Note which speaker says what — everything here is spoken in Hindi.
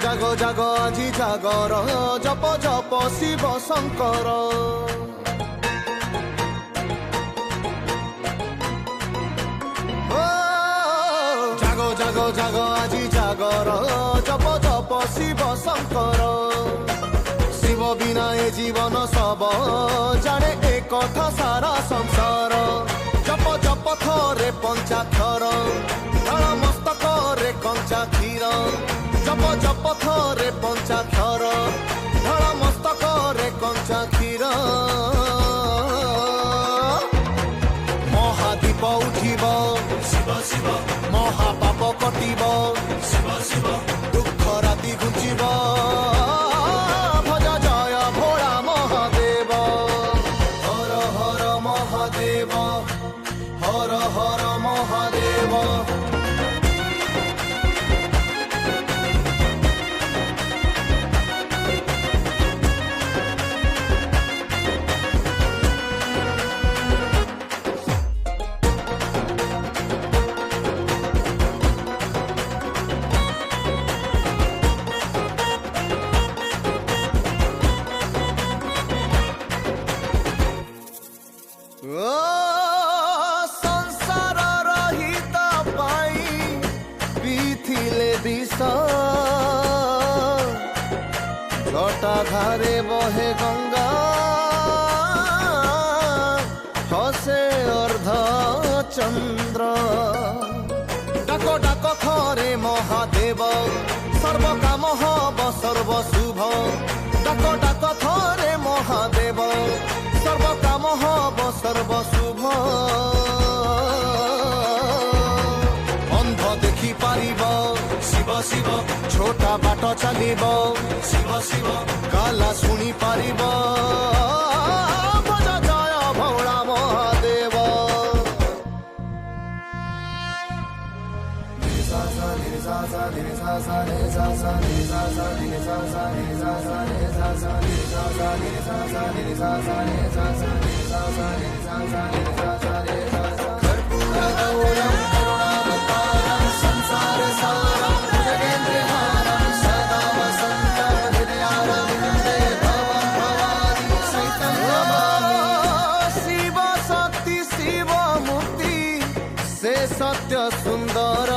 Speaker 1: जागो जागो आजी जागर जप जप शिव शंकर जागो जागो जागो आजी जागर जप जप शिव शंकर शिव बिना ए जीवन सब जाने ए कथा सारा संसार जप जप थरे पंचाक्षर धळ मस्तक रे कंचा क्षीर जप जप थरे पंचाक्षर धळ मस्तक रे कंचा क्षीर महादीप उठिब शिव शिव महापाप कटिब शिव शिव दुख राति घुचिब भज जय भोला महादेव हर हर महादेव हर हर महादेव संसार रहित पाई पीथिले विष जटा धारे बहे गंगा हसे अर्ध चंद्र डाको डाको थरे महादेव सर्व काम हब सर्व शुभ डाको डाको थरे महादेव सर्व काम हब सर्व शुभ अंध देखि पारिब शिव शिव छोटा बाट चलिब शिव शिव काला शुणी पारिब भज जय भोला महादेव शिव शक्ति शिव मुक्ति से सत्य सुंदर